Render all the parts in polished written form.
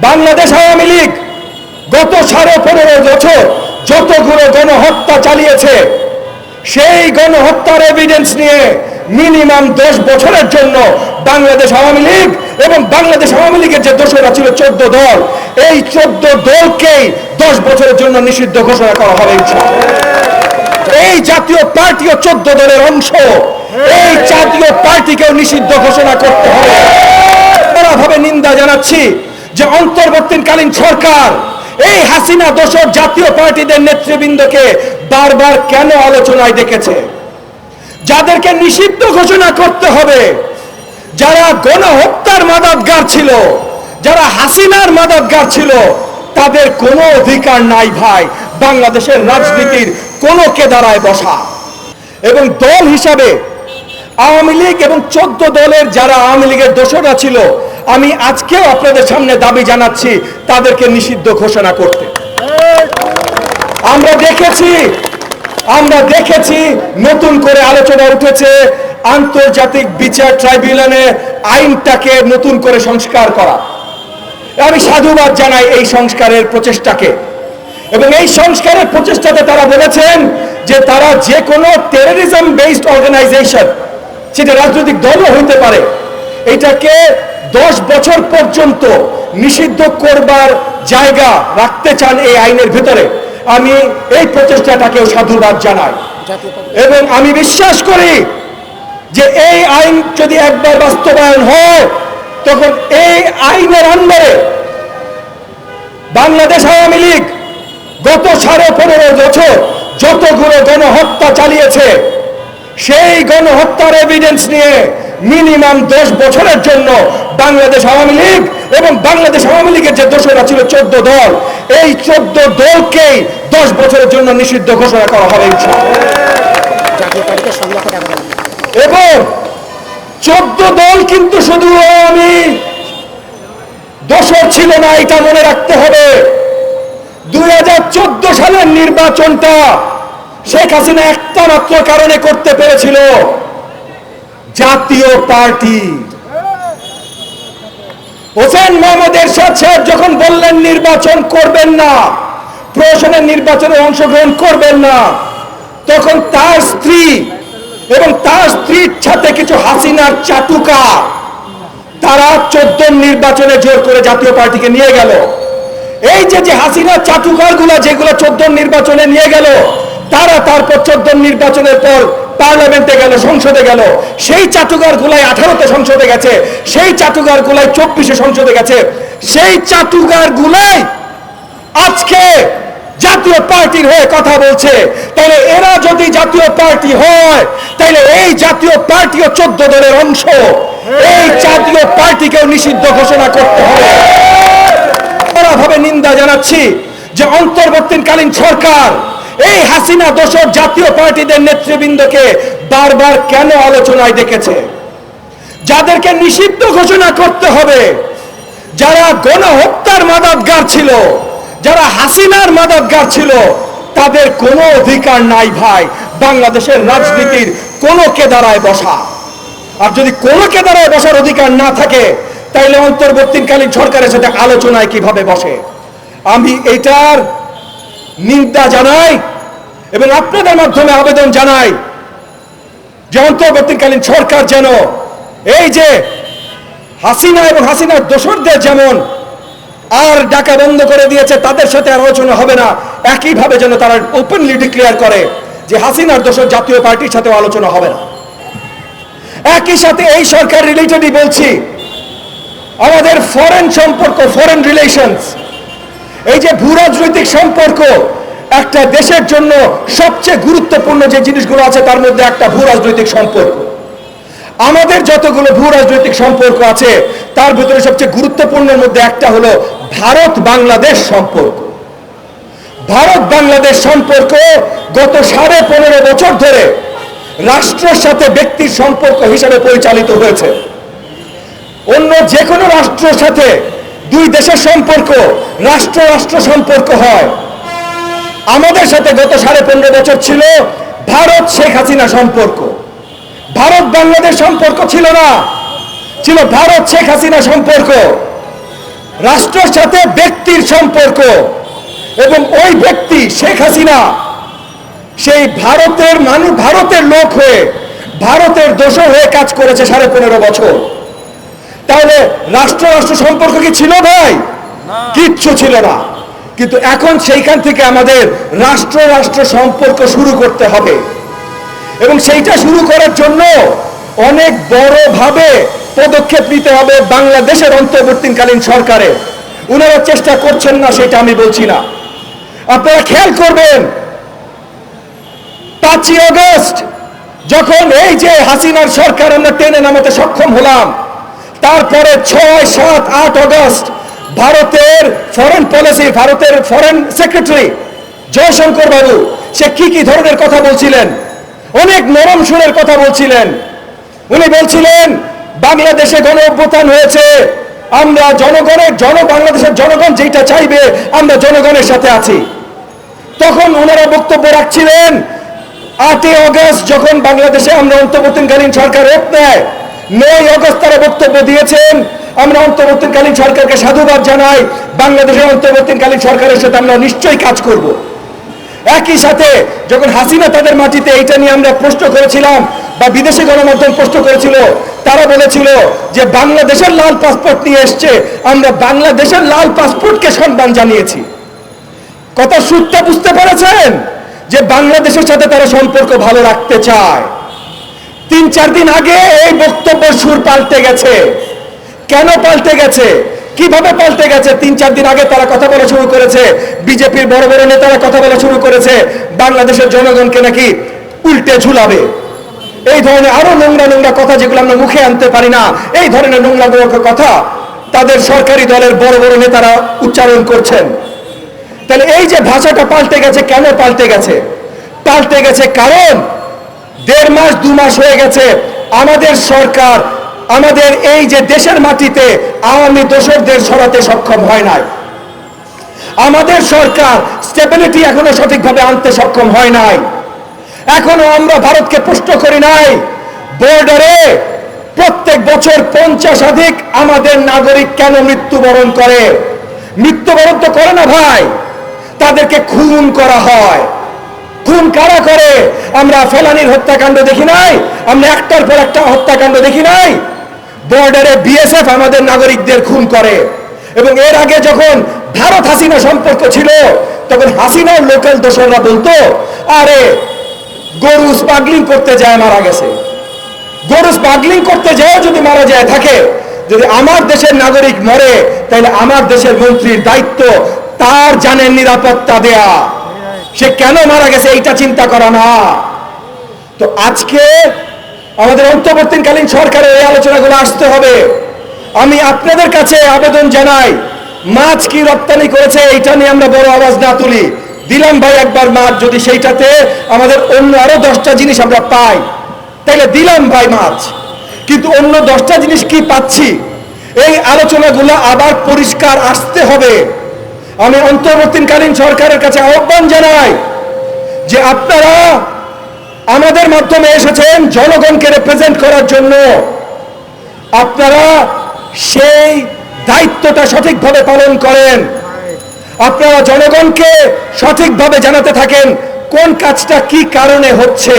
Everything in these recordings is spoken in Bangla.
বাংলাদেশ আওয়ামী লীগ গত 15.5 বছর যতগুলো গণহত্যা চালিয়েছে, সেই গণহত্যার এভিডেন্স নিয়ে মিনিমাম 10 বছরের জন্য বাংলাদেশ আওয়ামী লীগ এবং বাংলাদেশ আওয়ামী লীগের যে দোষরা ছিল 14 দল, এই 14 দলকেই 10 বছরের জন্য নিষিদ্ধ ঘোষণা করা হবে। এই জাতীয় পার্টিও 14 দলের অংশ, এই জাতীয় পার্টিকেও নিষিদ্ধ ঘোষণা করতে হবে। ভাবে নিন্দা জানাচ্ছি যে অন্তর্বর্তীকালীন সরকার এই হাসিনা দোষর জাতীয় পার্টিদের নেতৃবৃন্দকে বারবার কেন আলোচনায় ডেকেছে। যাদেরকে নিষিদ্ধ ঘোষণা করতে হবে, যারা গণহত্যার মাদকগার ছিল, যারা হাসিনার মাদকগার ছিল, তাদের কোনো অধিকার নাই ভাই বাংলাদেশের রাজনীতির কোনো কেদারায় বসা। এবং দল হিসাবে আওয়ামী লীগ এবং 14 দলের যারা আওয়ামী লীগের দোষরা ছিল, আমি আজকেও আপনাদের সামনে দাবি জানাচ্ছি তাদেরকে নিষিদ্ধ ঘোষণা করতে। আমরা দেখেছি নতুন করে আলোচনা উঠেছে আন্তর্জাতিক বিচার ট্রাইব্যুনালে আইনটাকে নতুন করে সংস্কার করা। আমি সাধুবাদ জানাই এই সংস্কারের প্রচেষ্টাকে, এবং এই সংস্কারের প্রচেষ্টাতে তারা বলেছেন যে তারা যে কোনো টেররিজম বেসড অর্গানাইজেশন, সেটা রাজনৈতিক দলও হইতে পারে, এটাকে 10 বছর পর্যন্ত নিষিদ্ধ করবার জায়গা রাখতে চান এই আইনের ভিতরে। আমি এই প্রচেষ্টাটাকেও সাধুবাদ জানাই, এবং আমি বিশ্বাস করি যে এই আইন যদি একবার বাস্তবায়ন হয়, তখন এই আইনের আন্ডারে বাংলাদেশ আওয়ামী লীগ গত 15.5 বছর যতগুলো গণহত্যা চালিয়েছে, সেই গণহত্যার এভিডেন্স নিয়ে মিনিমাম 10 বছরের জন্য বাংলাদেশ আওয়ামী লীগ এবং বাংলাদেশ আওয়ামী লীগের যে দোষরা ছিল 14 দল, এই 14 দলকেই 10 বছরের জন্য নিষিদ্ধ ঘোষণা করা হবে। এবং 14 দল কিন্তু শুধু আওয়ামী দোষর ছিল না, এটা মনে রাখতে হবে। 2014 সালের নির্বাচনটা শেখ হাসিনা একটা মাত্র কারণে করতে পেরেছিল, জাতীয় পার্টি। হোসেন মোহাম্মদ এরশাদ সাহেব যখন বললেন নির্বাচন করবেন না, প্রশাসনের নির্বাচনে অংশগ্রহণ করবেন না, তখন তার স্ত্রী এবং তার স্ত্রীর সাথে কিছু হাসিনার চাটুকা তারা 14 নির্বাচনে জোর করে জাতীয় পার্টিকে নিয়ে গেল। এই যে হাসিনার চাটুকার গুলা যেগুলো 14 নির্বাচনে নিয়ে গেল, তারা তারপর 14 নির্বাচনের পর পার্লামেন্টে গেল, সংসদে গেল। সেই চাটুকার গুলাই 18তে সংসদে গেছে, সেই চাটুকার গুলাই 24-এ সংসদে গেছে। সেই চাটুকার গুলাই আজকে জাতীয় পার্টির হয়ে কথা বলছে। তাহলে এরা যদি জাতীয় পার্টি হয়, তাহলে এই জাতীয় পার্টিও 14 দলের অংশ, এই জাতীয় পার্টিকেও নিষিদ্ধ ঘোষণা করতে হবে। ভাবে নিন্দা জানাচ্ছি যে অন্তর্বর্তীকালীন সরকার এই হাসিনা দোষর জাতীয় পার্টিদের নেতৃবৃন্দকে বারবার কেন আলোচনায় ডেকেছে। যাদেরকে নিষিদ্ধ ঘোষণা করতে হবে, যারা গণহত্যার মাদকগার ছিল, যারা হাসিনার মাদকগার ছিল, তাদের কোনো অধিকার নাই ভাই বাংলাদেশের রাজনীতির কোনো কেদারায় বসা। আর যদি কোনো কেদারায় বসার অধিকার না থাকে, তাইলে অন্তর্বর্তীকালীন সরকারের সাথে আলোচনায় কিভাবে বসে। আমি এটার নিন্দা জানাই এবং আপনাদের মাধ্যমে আবেদন জানাই যে অন্তর্বর্তীকালীন সরকার যেন এই যে হাসিনা এবং হাসিনার দোসরদের যেমন আর ডাকা বন্ধ করে দিয়েছে, তাদের সাথে আলোচনা হবে না, একইভাবে যেন তারা ওপেনলি ডিক্লেয়ার করে যে হাসিনার দোসর জাতীয় পার্টির সাথেও আলোচনা হবে না। একই সাথে এই সরকার রিলেটেডই বলছি, আমাদের ফরেন সম্পর্ক, ফরেন রিলেশনস, এই যে ভূরাজনৈতিক সম্পর্ক, একটা দেশের জন্য সবচেয়ে গুরুত্বপূর্ণ যে জিনিসগুলো আছে তার মধ্যে একটা ভূরাজনৈতিক সম্পর্ক। আমাদের যতগুলো ভূরাজনৈতিক সম্পর্ক আছে তার ভিতরে সবচেয়ে গুরুত্বপূর্ণের মধ্যে একটা হলো ভারত বাংলাদেশ সম্পর্ক। ভারত বাংলাদেশ সম্পর্ক গত 15.5 বছর ধরে রাষ্ট্রের সাথে ব্যক্তির সম্পর্ক হিসাবে পরিচালিত হয়েছে। অন্য যে কোনো রাষ্ট্রের সাথে দুই দেশের সম্পর্ক রাষ্ট্র রাষ্ট্র সম্পর্ক হয়। আমাদের সাথে গত 15.5 বছর ছিল ভারত শেখ হাসিনা সম্পর্ক। ভারত বাংলাদেশ সম্পর্ক ছিল না, ছিল ভারত শেখ হাসিনা সম্পর্ক। রাষ্ট্রের সাথে ব্যক্তির সম্পর্ক, এবং ওই ব্যক্তি শেখ হাসিনা সেই ভারতের লোক হয়ে, ভারতের দোসর হয়ে কাজ করেছে 15.5 বছর। তাহলে রাষ্ট্র সম্পর্ক কি ছিল ভাই? কিচ্ছু ছিল না। কিন্তু এখন সেইখান থেকে আমাদের রাষ্ট্র সম্পর্ক শুরু করতে হবে, এবং সেইটা শুরু করার জন্য অনেক বড়ভাবে পদক্ষেপ নিতে হবে বাংলাদেশের অন্তর্বর্তীকালীন সরকারের। ওনারা চেষ্টা করছেন না সেটা আমি বলছি না। আপনারা খেয়াল করবেন 5ই আগস্ট যখন এই যে হাসিনার সরকার আমরা টেনে নামাতে সক্ষম হলাম, তারপরে 6, 7, 8 আগস্ট ভারতের ফরেন পলিসি, ভারতের ফরেন সেক্রেটারি জয়শঙ্কর বাবু সে কি ধরনের কথা বলছিলেন, অনেক নরম সুরের কথা বলছিলেন। উনি বলছিলেন বাংলাদেশে গণ অভ্যুত্থান হয়েছে, আমরা বাংলাদেশের জনগণ যেটা চাইবে আমরা জনগণের সাথে আছি। তখন ওনারা বক্তব্য রাখছিলেন 8ই আগস্ট যখন বাংলাদেশে আমরা অন্তর্বর্তীকালীন সরকার রূপ নেয়, 9ই আগস্ট তারা বক্তব্য দিয়েছেন আমরা অন্তর্বর্তীকালীন সরকারকে সাধুবাদ জানাই, বাংলাদেশের অন্তর্বর্তীকালীন সরকারের সাথে আমরা নিশ্চয়ই কাজ করব। একই সাথে যখন হাসিনা তাদের মাটিতে এইটা নিয়ে আমরা প্রশ্ন করেছিলাম বা বিদেশি গণমাধ্যম প্রশ্ন করেছিল, তারা বলেছিল যে বাংলাদেশের লাল পাসপোর্ট নিয়ে এসছে, আমরা বাংলাদেশের লাল পাসপোর্টকে সম্মান জানিয়েছি। কথা সূত্র বুঝতে পেরেছেন যে বাংলাদেশের সাথে তারা সম্পর্ক ভালো রাখতে চায়। 3-4 দিন আগে এই বক্তব্যের সুর পাল্টে গেছে। কেন পাল্টে গেছে, কিভাবে পাল্টে গেছে? 3-4 দিন আগে তারা কথা বলা শুরু করেছে, বিজেপির বড় বড় নেতারা কথা বলা শুরু করেছে বাংলাদেশের জনগণকে নাকি উল্টে ঝুলাবে। এই ধরনের আরো নোংরা কথা যেগুলো আমরা মুখে আনতে পারি না, এই ধরনের নোংরা কথা তাদের সরকারি দলের বড় বড় নেতারা উচ্চারণ করছেন। তাহলে এই যে ভাষাটা পাল্টে গেছে, কেন পাল্টে গেছে? পাল্টে গেছে কারণ 1.5 মাস 2 মাস হয়ে গেছে আমাদের সরকার আমাদের এই যে দেশের মাটিতে আওয়ামী দোসরদের সরাতে সক্ষম হয় নাই। আমাদের সরকার স্টেবিলিটি এখনো সঠিকভাবে আনতে সক্ষম হয় নাই। এখনো আমরা ভারতকে প্রশ্ন করি নাই বর্ডারে প্রত্যেক বছর 50 আমাদের নাগরিক কেন মৃত্যুবরণ করে? মৃত্যুবরণ তো করে না ভাই, তাদেরকে খুন করা হয়। খুন কারা করে? আমরা ফেলানির হত্যাকাণ্ড দেখি নাই? আমরা একটার পর একটা হত্যাকাণ্ড দেখি নাই? বর্ডারে বিএসএফ আমাদের নাগরিকদের খুন করে। এবং এর আগে যখন ভারত হাসিনা সম্পর্ক ছিল তখন হাসিনার লোকাল দোসররা বলতো আরে গরু স্মাগলিং করতে যায় মারা গেছে। গরু স্মাগলিং করতে যায় যদি মারা যায় থাকে, যদি আমার দেশের নাগরিক মরে তাহলে আমার দেশের মন্ত্রীর দায়িত্ব তার জানের নিরাপত্তা দেয়া, সে কেন মারা গেছে এইটা চিন্তা করা না। তো আজকে আমাদের অন্তর্বর্তীকালীন সরকারের এই আলোচনাগুলো আসতে হবে। আমি আপনাদের কাছে আবেদন জানাই, মাছ কি রপ্তানি করেছে এইটা নিয়ে আমরা বড় আওয়াজ না তুলি। দিলাম ভাই একবার মাছ, যদি সেইটাতে আমাদের অন্য আরো 10টা জিনিস আমরা পাই তাহলে দিলাম ভাই মাছ, কিন্তু অন্য 10টা জিনিস কি পাচ্ছি এই আলোচনাগুলো আবার পরিষ্কার আসতে হবে। আমি অন্তর্বর্তীকালীন সরকারের কাছে আহ্বান জানাই যে আপনারা আমাদের মাধ্যমে এসেছেন জনগণকে রিপ্রেজেন্ট করার জন্য, আপনারা সেই দায়িত্বটা সঠিকভাবে পালন করেন। আপনারা জনগণকে সঠিকভাবে জানাতে থাকেন কোন কাজটা কি কারণে হচ্ছে।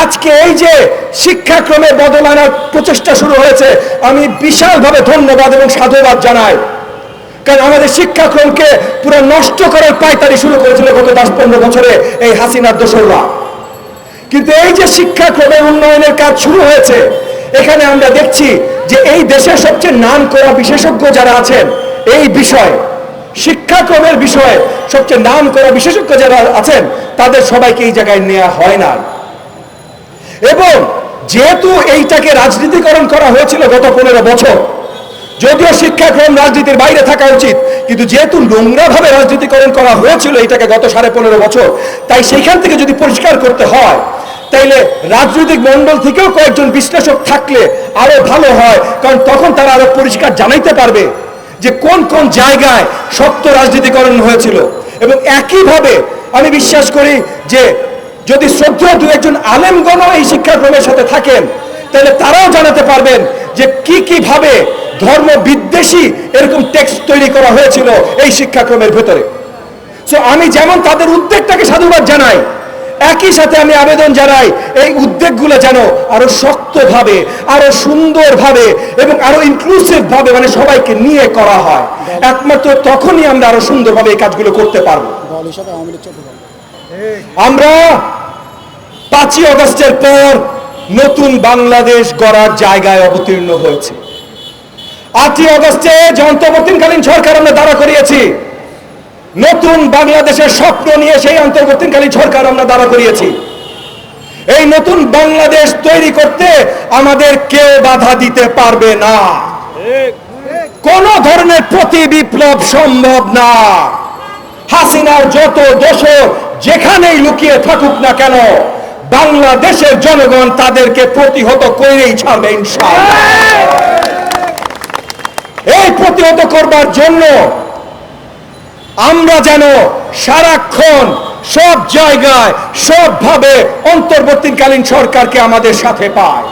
আজকে এই যে শিক্ষাক্রমে বদল আনার প্রচেষ্টা শুরু হয়েছে, আমি বিশালভাবে ধন্যবাদ এবং সাধুবাদ জানাই। কারণ আমাদের শিক্ষাক্রমকে পুরো নষ্ট করার পায়তারি শুরু করেছিল গত 10-15 বছরে এই হাসিনার দোসররা। কিন্তু এই যে শিক্ষাক্রমের উন্নয়নের কাজ শুরু হয়েছে, এখানে আমরা দেখছি যে এই দেশের সবচেয়ে নাম করা বিশেষজ্ঞ যারা আছেন এই বিষয়ে, শিক্ষাক্রমের বিষয়ে সবচেয়ে নাম করা বিশেষজ্ঞ যারা আছেন তাদের সবাইকে এই জায়গায় নেওয়া হয় না। এবং যেহেতু এইটাকে রাজনীতিকরণ করা হয়েছিল গত 15 বছর, যদিও শিক্ষাক্রম রাজনীতির বাইরে থাকা উচিত, কিন্তু যেহেতু নোংরাভাবে রাজনীতিকরণ করা হয়েছিল এটাকে গত 15.5 বছর, তাই সেইখান থেকে যদি পরিষ্কার করতে হয় তাইলে রাজনৈতিক মণ্ডল থেকেও কয়েকজন বিশ্লেষক থাকলে আরো ভালো হয়। কারণ তখন তারা আরো পরিষ্কার জানাইতে পারবে যে কোন কোন জায়গায় শক্ত রাজনীতিকরণ হয়েছিল। এবং একইভাবে আমি বিশ্বাস করি যে যদি শ্রদ্ধেয় 2-1 আলেমগণ এই শিক্ষাক্রমের সাথে থাকেন তাহলে তারাও জানাতে পারবেন যে কি কিভাবে ধর্ম বিদ্বেষী এরকম টেক্সট তৈরি করা হয়েছিল এই শিক্ষাক্রমের ভেতরে। সো আমি যেমন তাদের উদ্যোগটাকে সাধুবাদ জানাই, একই সাথে আমি আবেদন জানাই এই উদ্যোগগুলো যেন আরো শক্তভাবে, আরো সুন্দরভাবে এবং আরো ইনক্লুসিভ ভাবে, মানে সবাইকে নিয়ে করা হয়। একমাত্র তখনই আমরা আরো সুন্দরভাবে এই কাজগুলো করতে পারবো। আমরা 5ই আগস্টের পর নতুন বাংলাদেশ গড়ার জায়গায় অবতীর্ণ হয়েছে। 8ই আগস্টে যে অন্তর্বর্তীকালীন সরকার আমরা দাঁড়া করিয়েছি, নতুন বাংলাদেশের স্বপ্ন নিয়ে সেই অন্তর্বর্তীকালীন সরকার আমরা দাঁড়া করিয়েছি। এই নতুন বাংলাদেশ তৈরি করতে আমাদের কেউ বাধা দিতে পারবে না। কোন ধরনের প্রতি বিপ্লব সম্ভব না। হাসিনার যত দোষর যেখানেই লুকিয়ে থাকুক না কেন, বাংলাদেশের জনগণ তাদেরকে প্রতিহত করেই ছাড়বে ইনশাআল্লাহ। এই প্রতিহত করবার জন্য আমরা যেন সারাক্ষণ সব জায়গায় সবভাবে অন্তর্বর্তীকালীন সরকারকে আমাদের সাথে পাই,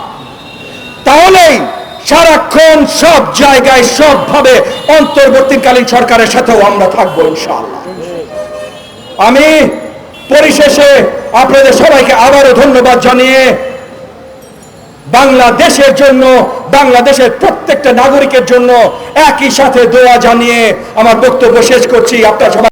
তাহলেই সারাক্ষণ সব জায়গায় সবভাবে অন্তর্বর্তীকালীন সরকারের সাথেও আমরা থাকবো ইনশাআল্লাহ। আমি পরিশেষে আপনাদের সবাইকে আবারও ধন্যবাদ জানিয়ে বাংলাদেশের জন্য, বাংলাদেশের প্রত্যেকটা নাগরিকের জন্য একই সাথে দোয়া জানিয়ে আমার বক্তব্য শেষ করছি। আপনার সবাই